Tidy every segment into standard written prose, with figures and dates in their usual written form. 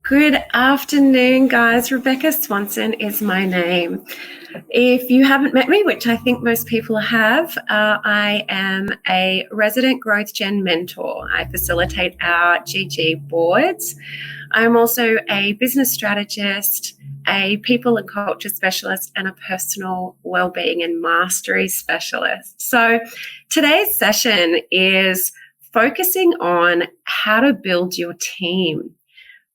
Good afternoon, guys. Rebecca Swanson is my name. If you haven't met me, which I think most people have, I am a resident growth gen mentor. I facilitate our GG boards. I'm also a business strategist, a people and culture specialist, and a personal wellbeing and mastery specialist. So today's session is focusing on how to build your team,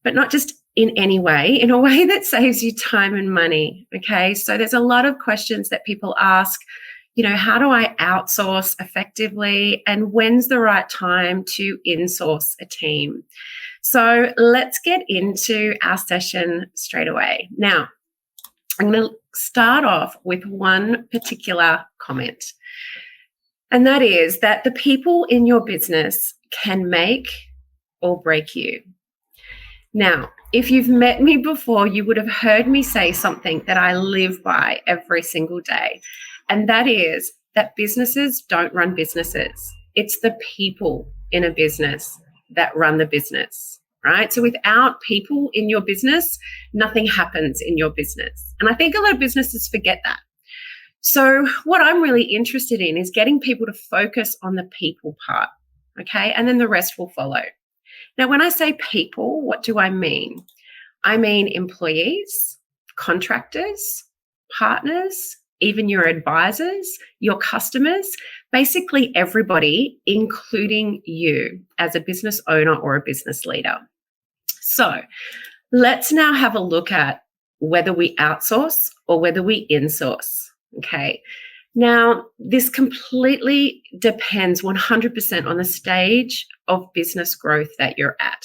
but not just in any way, in a way that saves you time and money. Okay. So there's a lot of questions that people ask, how do I outsource effectively? And when's the right time to insource a team? So let's get into our session straight away. Now, I'm going to start off with one particular comment. And that is that the people in your business can make or break you. Now, if you've met me before, you would have heard me say something that I live by every single day. And that is that businesses don't run businesses. It's the people in a business that run the business, right? So without people in your business, nothing happens in your business. And I think a lot of businesses forget that. So what I'm really interested in is getting people to focus on the people part, okay? And then the rest will follow. Now, when I say people, what do I mean? I mean employees, contractors, partners, even your advisors, your customers, basically everybody, including you as a business owner or a business leader. So let's now have a look at whether we outsource or whether we insource, okay? Now, this completely depends 100% on the stage of business growth that you're at,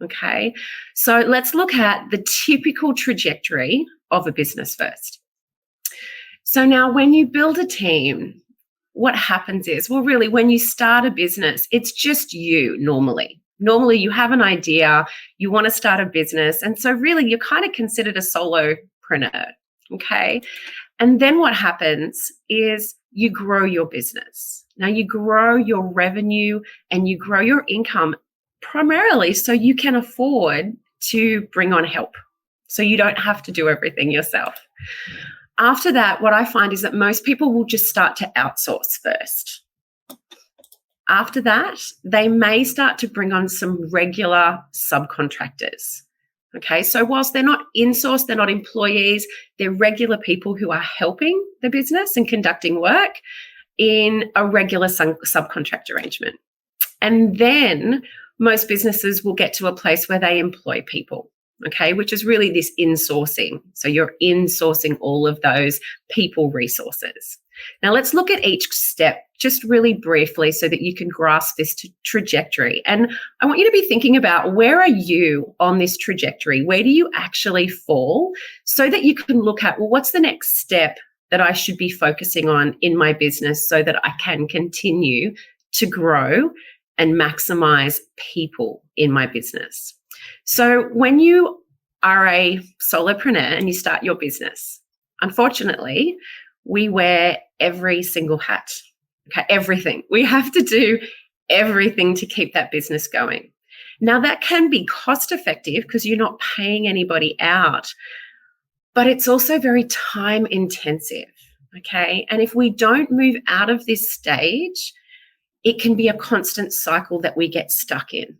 okay? So let's look at the typical trajectory of a business first. So now when you build a team, what happens is, well, really, when you start a business, it's just you normally. Normally, you have an idea, you want to start a business, and so really, you're kind of considered a solopreneur, okay? And then what happens is you grow your business. Now you grow your revenue and you grow your income primarily so you can afford to bring on help. So you don't have to do everything yourself. After that, what I find is that most people will just start to outsource first. After that, they may start to bring on some regular subcontractors. Okay, so whilst they're not insourced, they're not employees, they're regular people who are helping the business and conducting work in a regular subcontract arrangement. And then most businesses will get to a place where they employ people, okay, which is really this insourcing. So you're insourcing all of those people resources. Now let's look at each step just really briefly so that you can grasp this trajectory. And I want you to be thinking about, where are you on this trajectory? Where do you actually fall, so that you can look at, well, what's the next step that I should be focusing on in my business so that I can continue to grow and maximize people in my business. So when you are a solopreneur and you start your business, unfortunately, we wear every single hat, okay, everything. We have to do everything to keep that business going. Now, that can be cost effective because you're not paying anybody out, but it's also very time intensive, okay? And if we don't move out of this stage, it can be a constant cycle that we get stuck in.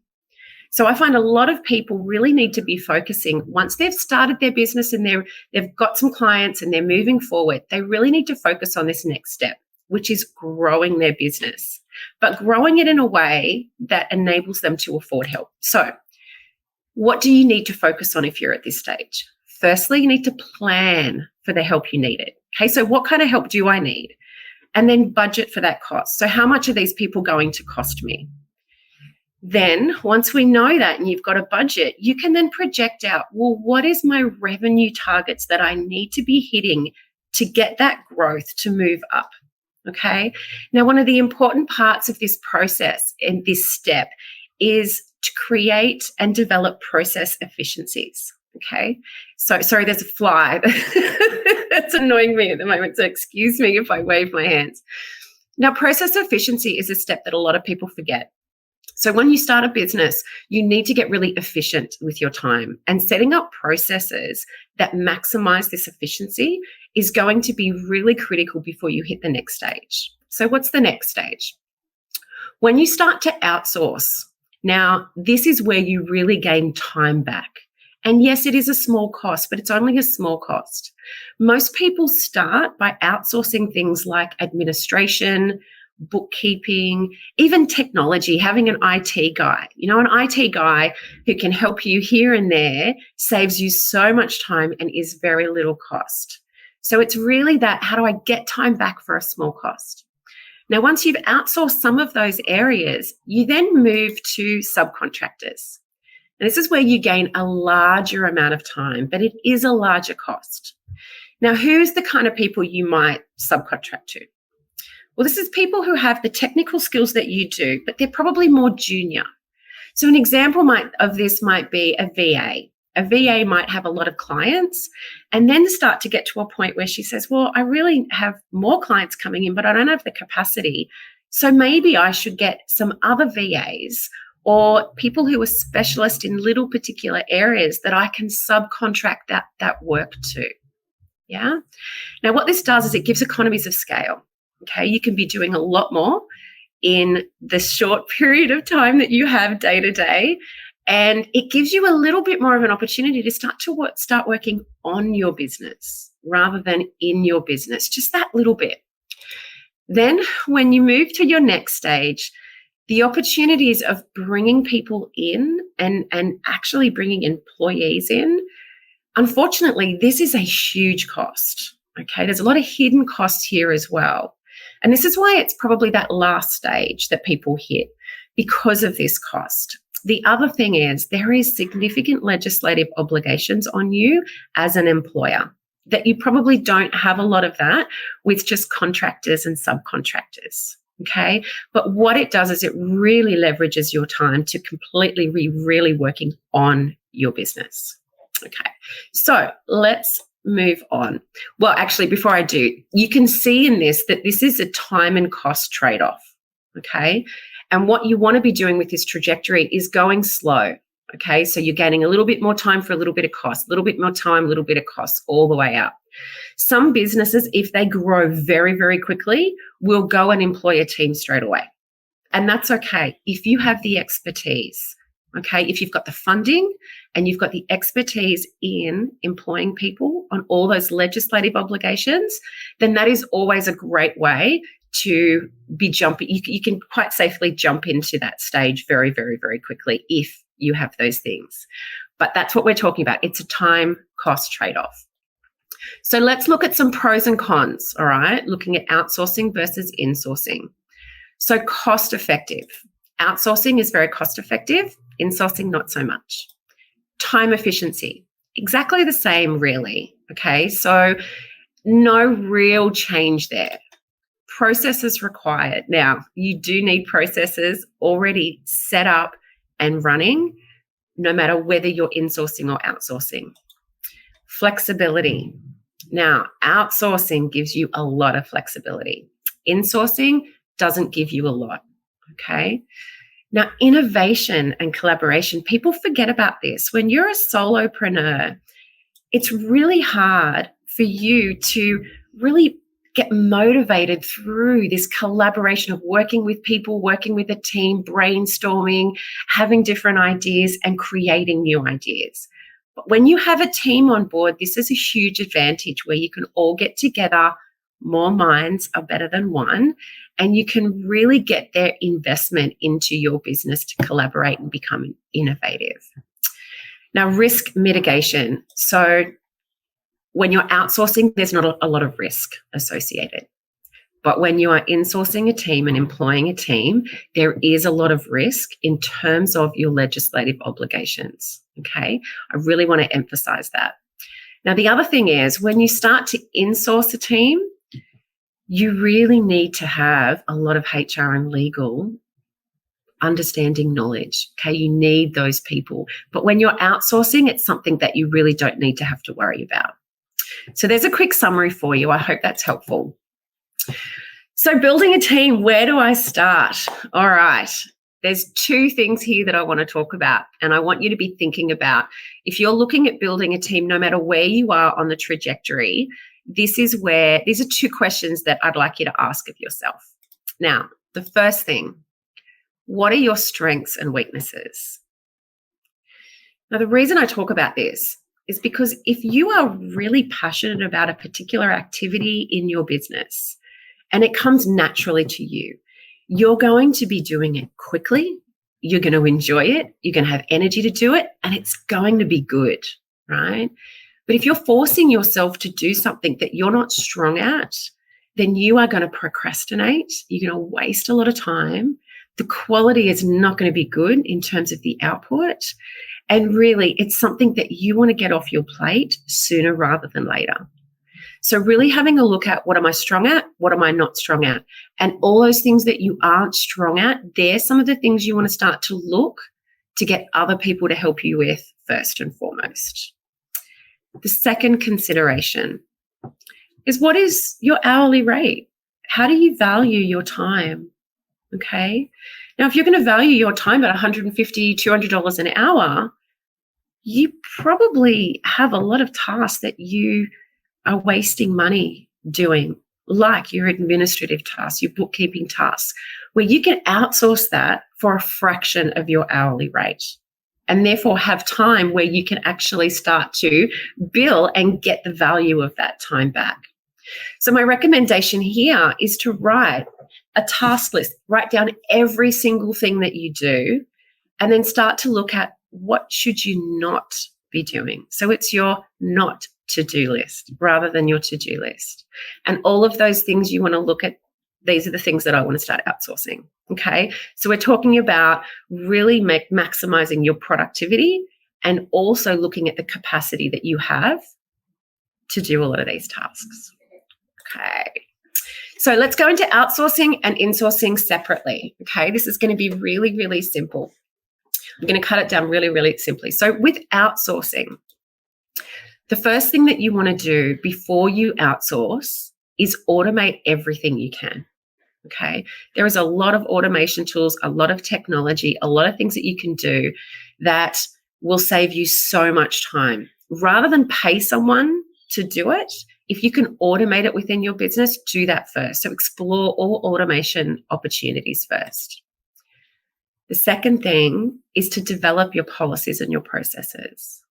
So I find a lot of people really need to be focusing, once they've started their business and they've got some clients and they're moving forward, they really need to focus on this next step, which is growing their business, but growing it in a way that enables them to afford help. So what do you need to focus on if you're at this stage? Firstly, you need to plan for the help you needed. Okay, so what kind of help do I need? And then budget for that cost. So how much are these people going to cost me? Then once we know that and you've got a budget, you can then project out, well, what is my revenue targets that I need to be hitting to get that growth to move up? Okay. Now, one of the important parts of this process and this step is to create and develop process efficiencies. Okay. So sorry, there's a fly that's annoying me at the moment. So excuse me if I wave my hands. Now, process efficiency is a step that a lot of people forget. So when you start a business, you need to get really efficient with your time, and setting up processes that maximize this efficiency is going to be really critical before you hit the next stage. So what's the next stage? When you start to outsource, now this is where you really gain time back. And yes, it is a small cost, but it's only a small cost. Most people start by outsourcing things like administration, bookkeeping, even technology, having an IT guy. An IT guy who can help you here and there saves you so much time and is very little cost. So it's really that, how do I get time back for a small cost? Now, once you've outsourced some of those areas, you then move to subcontractors. And this is where you gain a larger amount of time, but it is a larger cost. Now, who's the kind of people you might subcontract to? Well, this is people who have the technical skills that you do, but they're probably more junior. So an example of this might be a VA. A VA might have a lot of clients and then start to get to a point where she says, well, I really have more clients coming in, but I don't have the capacity. So maybe I should get some other VAs or people who are specialists in little particular areas that I can subcontract that work to. Yeah. Now, what this does is it gives economies of scale. Okay, you can be doing a lot more in the short period of time that you have day to day, and it gives you a little bit more of an opportunity to start working on your business rather than in your business, just that little bit. Then when you move to your next stage, the opportunities of bringing people in and actually bringing employees in, unfortunately, this is a huge cost. Okay, there's a lot of hidden costs here as well. And this is why it's probably that last stage that people hit because of this cost. The other thing is there is significant legislative obligations on you as an employer that you probably don't have a lot of that with just contractors and subcontractors. Okay. But what it does is it really leverages your time to completely really working on your business. Okay. So let's move on. Well, actually, before I do, you can see in this that this is a time and cost trade-off. Okay. And what you want to be doing with this trajectory is going slow. Okay. So you're gaining a little bit more time for a little bit of cost, a little bit more time, a little bit of cost, all the way up. Some businesses, if they grow very, very quickly, will go and employ a team straight away. And that's okay if you have the expertise. Okay, if you've got the funding and you've got the expertise in employing people on all those legislative obligations, then that is always a great way to be jumping. You can quite safely jump into that stage very, very, very quickly if you have those things. But that's what we're talking about. It's a time cost trade-off. So let's look at some pros and cons, all right? Looking at outsourcing versus insourcing. So cost effective. Outsourcing is very cost effective. Insourcing, not so much. Time efficiency, exactly the same, really. Okay, so no real change there. Processes required. Now, you do need processes already set up and running, no matter whether you're insourcing or outsourcing. Flexibility. Now, outsourcing gives you a lot of flexibility. Insourcing doesn't give you a lot. Okay. Now, innovation and collaboration, people forget about this. When you're a solopreneur, it's really hard for you to really get motivated through this collaboration of working with people, working with a team, brainstorming, having different ideas and creating new ideas. But when you have a team on board, this is a huge advantage where you can all get together. More minds are better than one, and you can really get their investment into your business to collaborate and become innovative. Now, risk mitigation. So when you're outsourcing, there's not a lot of risk associated. But when you are insourcing a team and employing a team, there is a lot of risk in terms of your legislative obligations. Okay, I really want to emphasize that. Now, the other thing is when you start to insource a team, you really need to have a lot of HR and legal understanding knowledge. Okay, you need those people. But when you're outsourcing, it's something that you really don't need to have to worry about. So there's a quick summary for you. I hope that's helpful. So building a team, where do I start? All right. there's two things here that I want to talk about, and I want you to be thinking about if you're looking at building a team, no matter where you are on the trajectory, these are two questions that I'd like you to ask of yourself. Now, the first thing, what are your strengths and weaknesses? Now, the reason I talk about this is because if you are really passionate about a particular activity in your business and it comes naturally to you, you're going to be doing it quickly, you're going to enjoy it, you're going to have energy to do it, and it's going to be good, right? But if you're forcing yourself to do something that you're not strong at, then you are going to procrastinate, you're going to waste a lot of time, the quality is not going to be good in terms of the output, and really it's something that you want to get off your plate sooner rather than later. So really having a look at, what am I strong at? What am I not strong at? And all those things that you aren't strong at, they're some of the things you want to start to look to get other people to help you with first and foremost. The second consideration is, what is your hourly rate? How do you value your time? Okay. Now, if you're going to value your time at $150, $200 an hour, you probably have a lot of tasks that you are wasting money doing, like your administrative tasks, your bookkeeping tasks, where you can outsource that for a fraction of your hourly rate and therefore have time where you can actually start to bill and get the value of that time back. So my recommendation here is to write a task list, write down every single thing that you do, and then start to look at what should you not be doing. So it's your not to-do list rather than your to-do list. And all of those things you want to look at, these are the things that I want to start outsourcing. Okay. So we're talking about really maximizing your productivity and also looking at the capacity that you have to do a lot of these tasks. Okay. So let's go into outsourcing and insourcing separately. Okay. This is going to be really, really simple. I'm going to cut it down really, really simply. So with outsourcing, the first thing that you want to do before you outsource is automate everything you can. Okay. There is a lot of automation tools, a lot of technology, a lot of things that you can do that will save you so much time. Rather than pay someone to do it, if you can automate it within your business, do that first. So explore all automation opportunities first. The second thing is to develop your policies and your processes.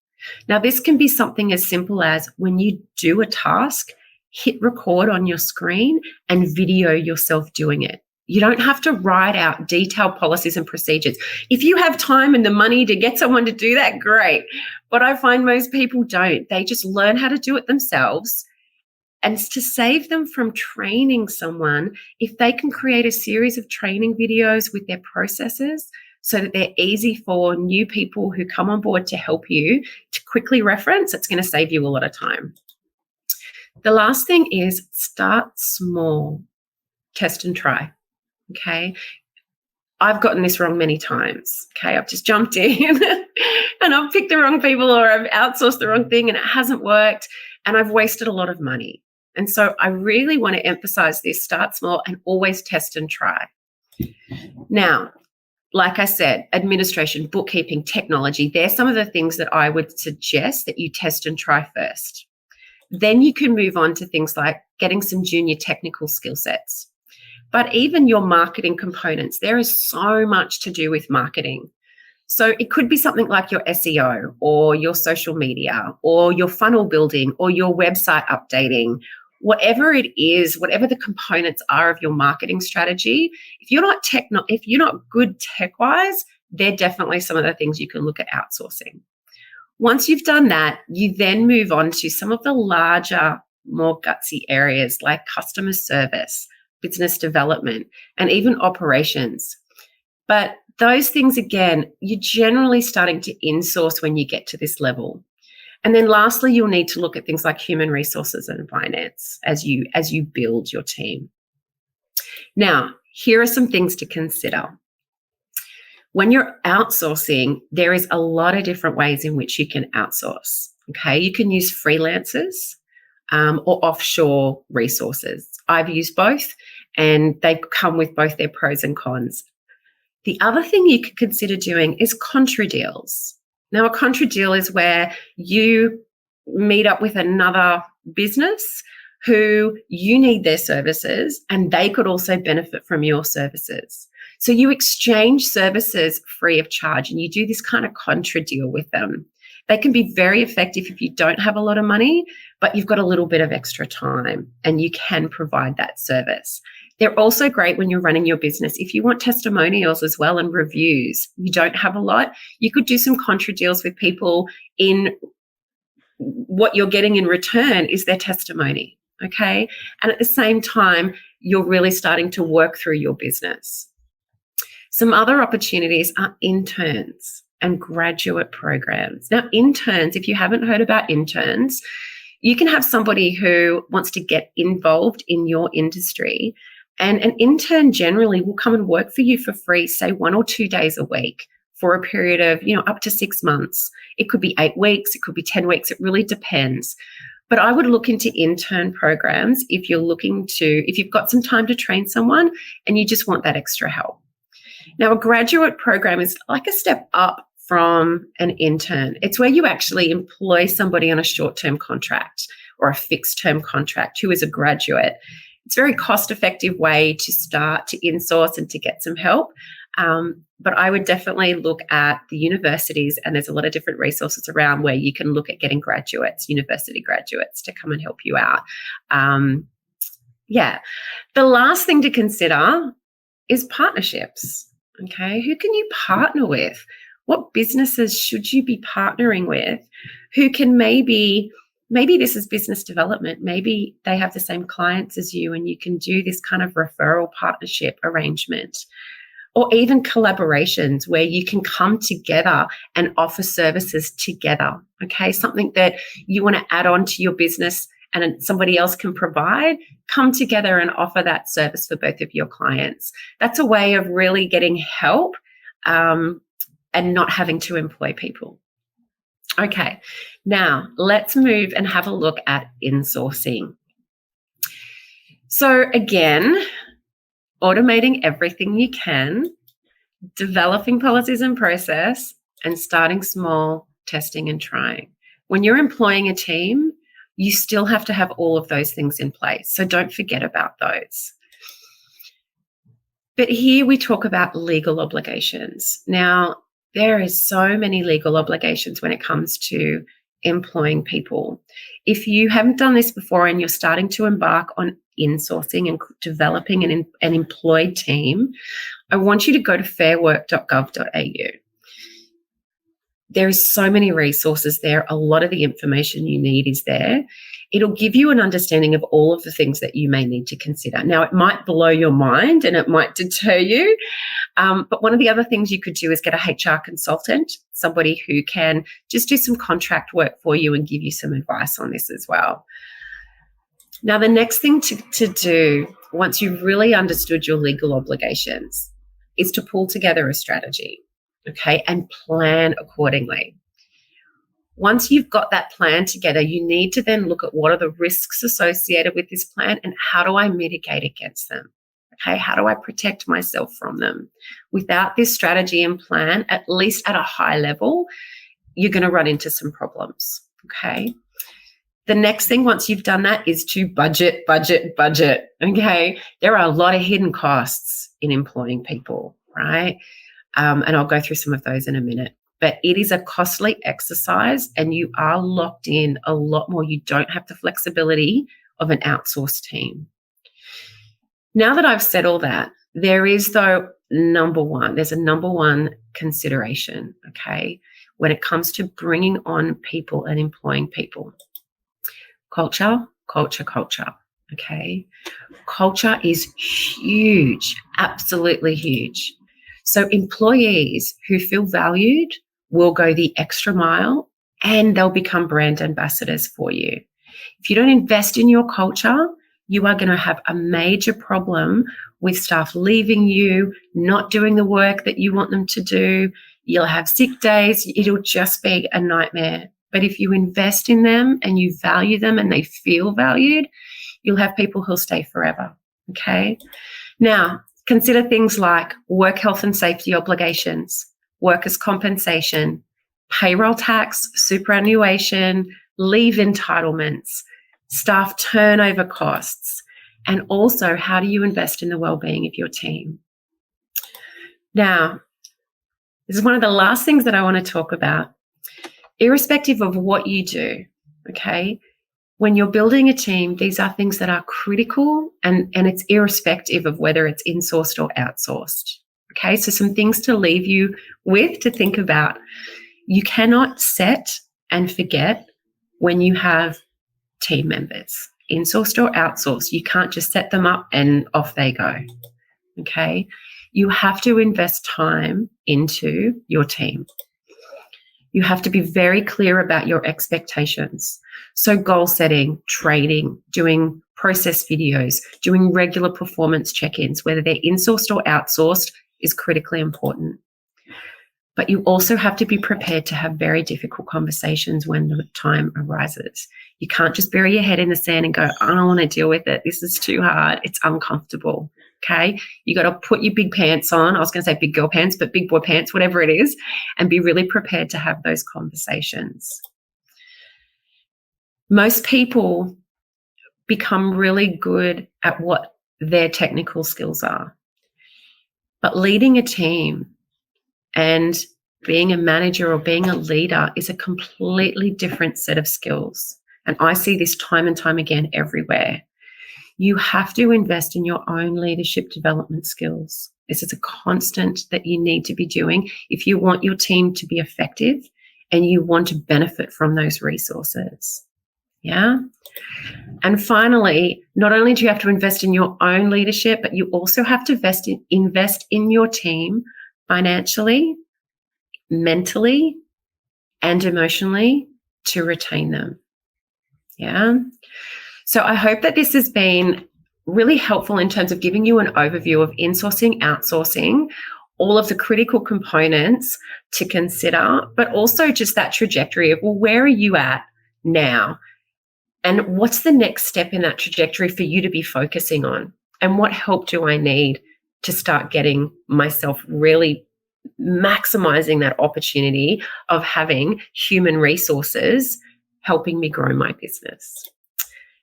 Now, this can be something as simple as, when you do a task, hit record on your screen and video yourself doing it. You don't have to write out detailed policies and procedures. If you have time and the money to get someone to do that, great. But I find most people don't. They just learn how to do it themselves. And to save them from training someone, if they can create a series of training videos with their processes so that they're easy for new people who come on board to help you to quickly reference, it's going to save you a lot of time. The last thing is, start small, test and try. Okay. I've gotten this wrong many times. Okay. I've just jumped in and I've picked the wrong people, or I've outsourced the wrong thing and it hasn't worked, and I've wasted a lot of money. And so I really want to emphasize this: start small and always test and try. Now, like I said, administration, bookkeeping, technology, they're some of the things that I would suggest that you test and try first. Then you can move on to things like getting some junior technical skill sets. But even your marketing components, there is so much to do with marketing. So it could be something like your SEO or your social media or your funnel building or your website updating. Whatever it is, whatever the components are of your marketing strategy, if you're not good tech-wise, they're definitely some of the things you can look at outsourcing. Once you've done that, you then move on to some of the larger, more gutsy areas like customer service, business development, and even operations. But those things, again, you're generally starting to insource when you get to this level. And then lastly, you'll need to look at things like human resources and finance as you build your team. Now, here are some things to consider. When you're outsourcing, there is a lot of different ways in which you can outsource. Okay, you can use freelancers or offshore resources. I've used both, and they come with both their pros and cons. The other thing you could consider doing is contra deals. Now, a contra deal is where you meet up with another business who you need their services and they could also benefit from your services. So you exchange services free of charge and you do this kind of contra deal with them. They can be very effective if you don't have a lot of money, but you've got a little bit of extra time and you can provide that service. They're also great when you're running your business. If you want testimonials as well and reviews, you don't have a lot, you could do some contra deals with people in what you're getting in return is their testimony, okay? And at the same time, you're really starting to work through your business. Some other opportunities are interns and graduate programs. Now, interns, if you haven't heard about interns, you can have somebody who wants to get involved in your industry, and an intern generally will come and work for you for free, say 1 or 2 days a week for a period of, up to 6 months. It could be 8 weeks, it could be 10 weeks, it really depends. But I would look into intern programs if you've got some time to train someone and you just want that extra help. Now, a graduate program is like a step up from an intern. It's where you actually employ somebody on a short-term contract or a fixed-term contract who is a graduate. It's a very cost-effective way to start to insource and to get some help. But I would definitely look at the universities, and there's a lot of different resources around where you can look at getting university graduates to come and help you out. The last thing to consider is partnerships. Okay, who can you partner with? What businesses should you be partnering with who can maybe this is business development. Maybe they have the same clients as you and you can do this kind of referral partnership arrangement, or even collaborations where you can come together and offer services together. Okay, something that you want to add on to your business and somebody else can provide, come together and offer that service for both of your clients. That's a way of really getting help and not having to employ people. Okay, now let's move and have a look at insourcing. So again, automating everything you can, developing policies and process, and starting small, testing and trying. When you're employing a team, you still have to have all of those things in place. So don't forget about those. But here we talk about legal obligations. Now, there is so many legal obligations when it comes to employing people. If you haven't done this before and you're starting to embark on insourcing and developing an employed team, I want you to go to fairwork.gov.au. There is so many resources there. A lot of the information you need is there. It'll give you an understanding of all of the things that you may need to consider. Now, it might blow your mind and it might deter you, but one of the other things you could do is get a HR consultant, somebody who can just do some contract work for you and give you some advice on this as well. Now, the next thing to do once you've really understood your legal obligations is to pull together a strategy, okay, and plan accordingly. Once you've got that plan together, you need to then look at what are the risks associated with this plan and how do I mitigate against them? Okay, how do I protect myself from them? Without this strategy and plan, at least at a high level, you're going to run into some problems, okay? The next thing, once you've done that, is to budget, okay? There are a lot of hidden costs in employing people, right? And I'll go through some of those in a minute. But it is a costly exercise and you are locked in a lot more. You don't have the flexibility of an outsourced team. Now that I've said all that, there is, though, there's a number one consideration, okay, when it comes to bringing on people and employing people. Culture, okay? Culture is huge, absolutely huge. So employees who feel valued will go the extra mile and they'll become brand ambassadors for you. If you don't invest in your culture, you are going to have a major problem with staff leaving you, not doing the work that you want them to do. You'll have sick days. It'll just be a nightmare. But if you invest in them and you value them and they feel valued, you'll have people who'll stay forever, okay? Now, Consider things like work health and safety obligations, workers' compensation, payroll tax, superannuation, leave entitlements, staff turnover costs, and also how do you invest in the wellbeing of your team. Now, this is one of the last things that I want to talk about. Irrespective of what you do, okay, when you're building a team, these are things that are critical, and it's irrespective of whether it's insourced or outsourced. Okay, so some things to leave you with to think about. You cannot set and forget when you have team members, insourced or outsourced. You can't just set them up and off they go. Okay, you have to invest time into your team. You have to be very clear about your expectations. So goal setting, training, doing process videos, doing regular performance check-ins, whether they're insourced or outsourced, is critically important. But you also have to be prepared to have very difficult conversations when the time arises. You can't just bury your head in the sand and go, I don't want to deal with it. This is too hard. It's uncomfortable. Okay, you got to put your big pants on. I was going to say big girl pants, but big boy pants, whatever it is, and be really prepared to have those conversations. Most people become really good at what their technical skills are. But leading a team and being a manager or being a leader is a completely different set of skills. And I see this time and time again everywhere. You have to invest in your own leadership development skills. This is a constant that you need to be doing if you want your team to be effective and you want to benefit from those resources. Yeah. And finally, not only do you have to invest in your own leadership, but you also have to invest in your team financially, mentally, and emotionally to retain them. Yeah. So I hope that this has been really helpful in terms of giving you an overview of insourcing, outsourcing, all of the critical components to consider, but also just that trajectory of, well, where are you at now? And what's the next step in that trajectory for you to be focusing on? And what help do I need to start getting myself really maximizing that opportunity of having human resources helping me grow my business?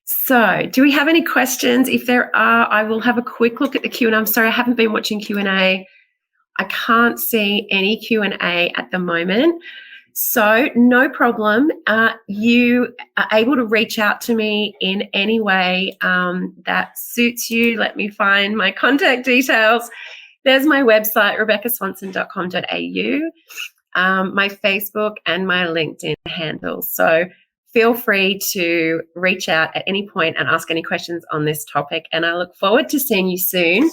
So do we have any questions? If there are, I will have a quick look at the Q&A. I'm sorry, I haven't been watching Q&A. I can't see any Q&A at the moment. So no problem. You are able to reach out to me in any way that suits you. Let me find my contact details. There's my website, rebeccaswanson.com.au, my Facebook and my LinkedIn handles. So feel free to reach out at any point and ask any questions on this topic. And I look forward to seeing you soon